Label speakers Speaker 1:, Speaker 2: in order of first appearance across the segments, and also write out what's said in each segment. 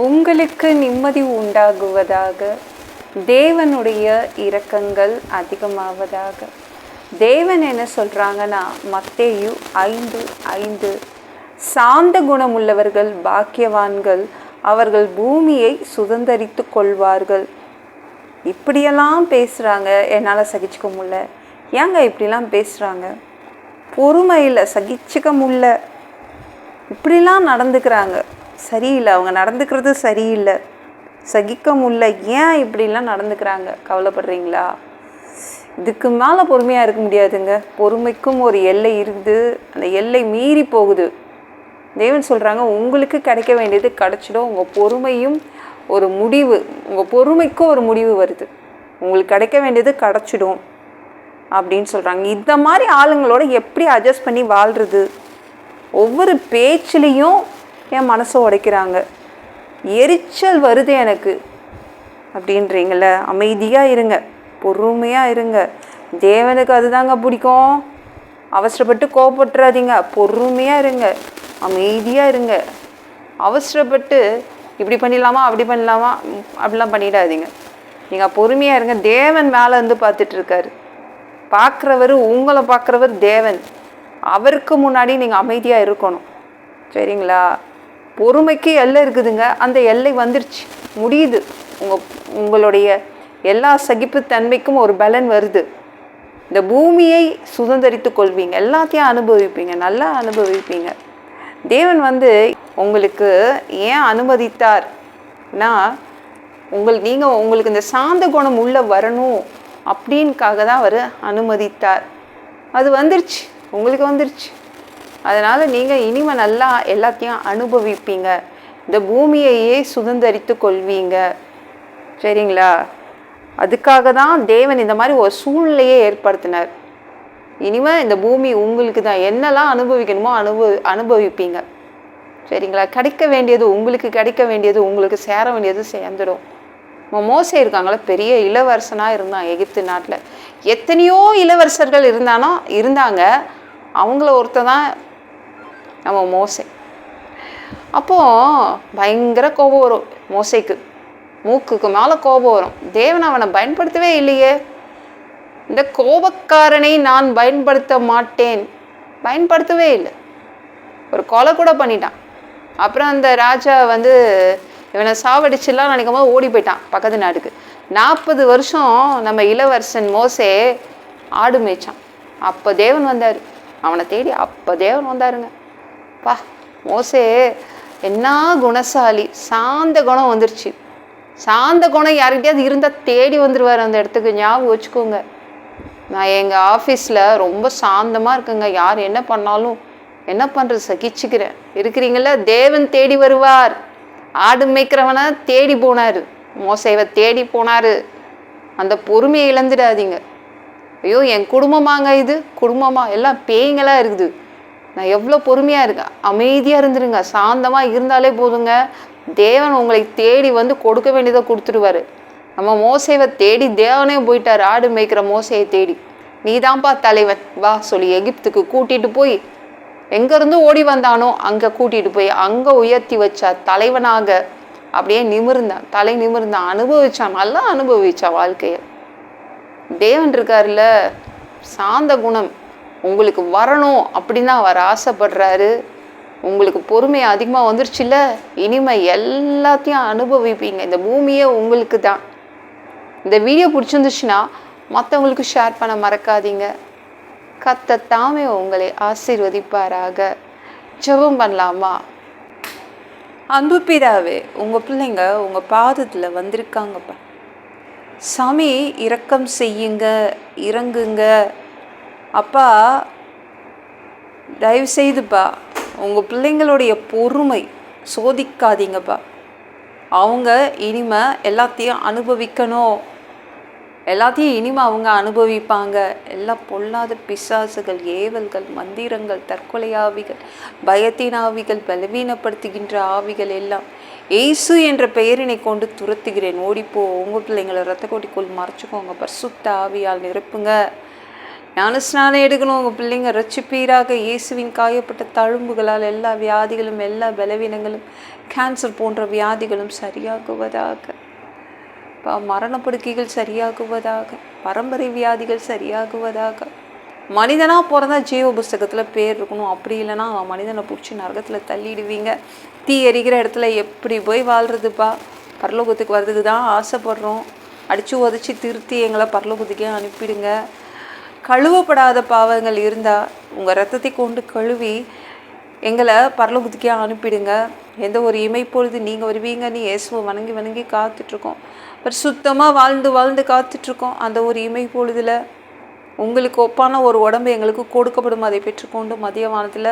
Speaker 1: உங்களுக்கு நிம்மதி உண்டாகுவதாக, தேவனுடைய இரக்கங்கள் அதிகமாவதாக. தேவன் என்ன சொல்கிறாங்கன்னா, மத்தேயு 5:5, சாந்த குணமுள்ளவர்கள் பாக்கியவான்கள், அவர்கள் பூமியை சுதந்தரித்து கொள்வார்கள். இப்படியெல்லாம் பேசுகிறாங்க, என்னால் சகிச்சுக்க முடியல. ஏங்க இப்படிலாம் பேசுகிறாங்க? பொறுமையில் சகிச்சுக்க முடியல, இப்படிலாம் நடந்துக்கிறாங்க, சரியில்லை, அவங்க நடந்துக்கிறது சரியில்லை, சகிக்க முடியல, ஏன் இப்படிலாம் நடந்துக்கிறாங்க? கவலைப்படுறீங்களா? இதுக்கு மேலே பொறுமையாக இருக்க முடியாதுங்க. பொறுமைக்கும் ஒரு எல்லை இருக்குது, அந்த எல்லை மீறி போகுது. தேவன் சொல்கிறாங்க, உங்களுக்கு கிடைக்க வேண்டியது கிடைச்சிடும். உங்கள் பொறுமையும் ஒரு முடிவு, உங்கள் பொறுமைக்கும் ஒரு முடிவு வருது. உங்களுக்கு கிடைக்க வேண்டியது கிடைச்சிடும் அப்படின்னு சொல்கிறாங்க. இந்த மாதிரி ஆளுங்களோட எப்படி அட்ஜஸ்ட் பண்ணி வாழ்கிறது? ஒவ்வொரு பேச்சிலையும் என் மனசை உடைக்கிறாங்க, எரிச்சல் வருது எனக்கு அப்படின்றீங்கள. அமைதியாக இருங்க, பொறுமையாக இருங்க. தேவனுக்கு அதுதாங்க பிடிக்கும். அவசரப்பட்டு கோபப்பட்டுறாதீங்க, பொறுமையாக இருங்க, அமைதியாக இருங்க. அவசரப்பட்டு இப்படி பண்ணிடலாமா அப்படி பண்ணலாமா அப்படிலாம் பண்ணிடாதீங்க. நீங்கள் பொறுமையாக இருங்க. தேவன் மேலே இருந்து பார்த்துட்ருக்காரு. பார்க்குறவர், உங்களை பார்க்குறவர் தேவன். அவருக்கு முன்னாடி நீங்கள் அமைதியாக இருக்கணும், சரிங்களா? பொறுமைக்கு எல்லை இருக்குதுங்க, அந்த எல்லை வந்துருச்சு, முடியுது. உங்களுடைய எல்லா சகிப்புத்தன்மைக்கும் ஒரு பலன் வருது. இந்த பூமியை சுதந்தரித்து கொள்வீங்க, எல்லாத்தையும் அனுபவிப்பீங்க, நல்லா அனுபவிப்பீங்க. தேவன் உங்களுக்கு ஏன் அனுமதித்தார்னா, உங்களுக்கு இந்த சாந்த குணம் உள்ளே வரணும் அப்படின்காக தான் அவர் அனுமதித்தார். அது வந்துருச்சு, உங்களுக்கு வந்துருச்சு. அதனால் நீங்கள் இனிமேல் நல்லா எல்லாத்தையும் அனுபவிப்பீங்க, இந்த பூமியையே சுதந்தரித்து கொள்வீங்க, சரிங்களா? அதுக்காக தான் தேவன் இந்த மாதிரி ஒரு சூழ்நிலையை ஏற்படுத்தினார். இனிமேல் இந்த பூமி உங்களுக்கு தான், என்னெல்லாம் அனுபவிக்கணுமோ அனுபவிப்பீங்க, சரிங்களா? கிடைக்க வேண்டியது உங்களுக்கு, கிடைக்க வேண்டியது உங்களுக்கு, சேர வேண்டியது சேர்ந்துடும். மோசே இருக்காங்களே, பெரிய இளவரசனாக இருந்தான் எகிப்து நாட்டில். எத்தனையோ இளவரசர்கள் இருந்தாங்க, அவங்கள ஒருத்தர் தான் நம்ம மோசே. அப்போது பயங்கர கோபம் வரும் மோசேக்கு, மூக்குக்கு மேலே கோபம் வரும். தேவன் அவனை பயன்படுத்தவே இல்லையே. இந்த கோபக்காரனை நான் பயன்படுத்த மாட்டேன், பயன்படுத்தவே இல்லை. ஒரு கொலை கூட பண்ணிட்டான். அப்புறம் அந்த ராஜா இவனை சாவடிச்சுலாம் நினைக்கும் போது ஓடி போயிட்டான் பக்கத்து நாட்டுக்கு. 40 வருஷம் நம்ம இளவரசன் மோசே ஆடு மேய்ச்சான். அப்போ தேவன் வந்தார் அவனை தேடி, அப்போ தேவன் வந்தாருங்க. பா, மோசே என்ன குணசாலி, சாந்த குணம் வந்துருச்சு. சாந்த குணம் யார்கிட்டயாவது இருந்தால் தேடி வந்துடுவார் அந்த இடத்துக்கு, ஞாபகம் வச்சுக்கோங்க. நான் எங்கள் ஆஃபீஸில் ரொம்ப சாந்தமாக இருக்குங்க, யார் என்ன பண்ணாலும் என்ன பண்ணுறது சகிச்சுக்கிறேன். இருக்கிறீங்கள, தேவன் தேடி வருவார். ஆடு மேய்க்கிறவனை தேடி போனார், மோசேவை தேடி போனார். அந்த பொறுமையை இழந்துடாதீங்க. ஐயோ, என் குடும்பமாங்க இது, குடும்பமா எல்லாம் பேய்ங்களாக இருக்குது, நான் எவ்வளோ பொறுமையாக இருக்கேன். அமைதியாக இருந்துருங்க, சாந்தமாக இருந்தாலே போதுங்க. தேவன் உங்களை தேடி கொடுக்க வேண்டியதை கொடுத்துருவார். நம்ம மோசேவை தேடி தேவனே போயிட்டார், ஆடு மேய்க்கிற மோசையை தேடி. நீ தான்ப்பா தலைவன், வா சொல்லி எகிப்துக்கு கூட்டிகிட்டு போய், எங்கேருந்து ஓடி வந்தானோ அங்கே கூட்டிகிட்டு போய் அங்கே உயர்த்தி வச்சார் தலைவனாக. அப்படியே நிமிர்ந்தான், தலை நிமிர்ந்தான், அனுபவிச்சான், நல்லா அனுபவிச்சான் வாழ்க்கையை. தேவன் இருக்காருல்ல, சாந்த குணம் உங்களுக்கு வரணும் அப்படின்னு அவர் ஆசைப்படுறாரு. உங்களுக்கு பொறுமை அதிகமாக வந்துருச்சுல்ல, இனிமே எல்லாத்தையும் அனுபவிப்பீங்க. இந்த பூமியே உங்களுக்கு தான். இந்த வீடியோ பிடிச்சிருந்துச்சுன்னா மற்றவங்களுக்கு ஷேர் பண்ண மறக்காதீங்க. கர்த்தர் தாமே உங்களை ஆசீர்வதிப்பாராக. ஜெபம் பண்ணலாமா? அன்பு பிதாவே, உங்கள் பிள்ளைங்க உங்கள் பாதத்தில் வந்திருக்காங்கப்பா. சாமி, இரக்கம் செய்யுங்க, இறங்குங்க அப்பா. தயவு செய்துப்பா உங்கள் பிள்ளைங்களுடைய பொறுமை சோதிக்காதீங்கப்பா. அவங்க இனிமே எல்லாத்தையும் அனுபவிக்கணும், எல்லாத்தையும் இனிமே அவங்க அனுபவிப்பாங்க. எல்லாம் பொல்லாத பிசாசுகள், ஏவல்கள், மந்திரங்கள், தற்கொலை ஆவிகள், பயத்தின் ஆவிகள், பலவீனப்படுத்துகின்ற ஆவிகள் எல்லாம் இயேசு என்ற பெயரினை கொண்டு துரத்துகிறேன். ஓடிப்போ. உங்கள் பிள்ளைங்களை இரத்த கோட்டிக்குள் மறைச்சிக்கோங்க, பரிசுத்த ஆவியால் நிரப்புங்க. ஞானஸ்நானம் எடுக்கணும். உங்கள் பிள்ளைங்க ரட்சிப்பீராக. இயேசுவின் காயப்பட்ட தழும்புகளால் எல்லா வியாதிகளும், எல்லா பலவீனங்களும், கேன்சர் போன்ற வியாதிகளும் சரியாகுவதாக. மரணப்படுக்கைகள் சரியாகுவதாக. பரம்பரை வியாதிகள் சரியாகுவதாக. மனிதனாக பிறந்தா ஜீவ புஸ்தகத்தில் பேர் இருக்கணும். அப்படி இல்லைன்னா மனிதனை பிடிச்சி நரகத்தில் தள்ளிடுவீங்க. தீ எரிக்கிற இடத்துல எப்படி போய் வாழ்கிறதுப்பா? பரலோகத்துக்கு வர்றதுக்கு தான் ஆசைப்படுறோம். அடித்து உதச்சி திருத்தி எங்களை பரலோகத்துக்கே அனுப்பிடுங்க. கழுவப்படாத பாவங்கள் இருந்தால் உங்கள் ரத்தத்தை கொண்டு கழுவி எங்களை பரலோகத்துக்கே அனுப்பிடுங்க. எந்த ஒரு இமைப்பொழுது நீங்கள் வருவீங்கன்னு இயேசுவை வணங்கி வணங்கி காத்துட்ருக்கோம். பட் சுத்தமாக வாழ்ந்து வாழ்ந்து காத்துட்ருக்கோம். அந்த ஒரு இமைப்பொழுதில் உங்களுக்கு ஒப்பான ஒரு உடம்பு எங்களுக்கு கொடுக்கப்படும். அதை பெற்றுக்கொண்டு மதிய வானத்தில்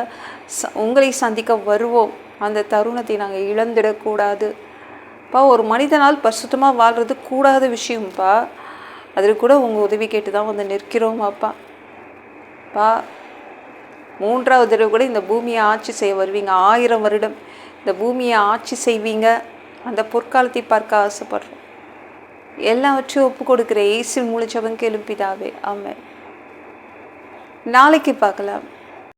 Speaker 1: உங்களை சந்திக்க வருவோம். அந்த தருணத்தை நாங்கள் இழந்துடக்கூடாது. ஒரு மனிதனால் பரிசுத்தமாக வாழ்கிறது கூடாத விஷயம்ப்பா. அதில் கூட உங்கள் உதவி கேட்டு தான் வந்து நிற்கிறோம் அப்பா. 3வது தடவை கூட இந்த பூமியை ஆட்சி செய்ய வருவீங்க. 1000 வருடம் இந்த பூமியை ஆட்சி செய்வீங்க. அந்த பொற்காலத்தை பார்க்க ஆசைப்படுறோம். எல்லாவற்றையும் ஒப்பு கொடுக்குற இயேசுவின் மூலம் ஜெபம் கேளும் பிதாவே. ஆமென். நாளைக்கு பார்க்கலாம்.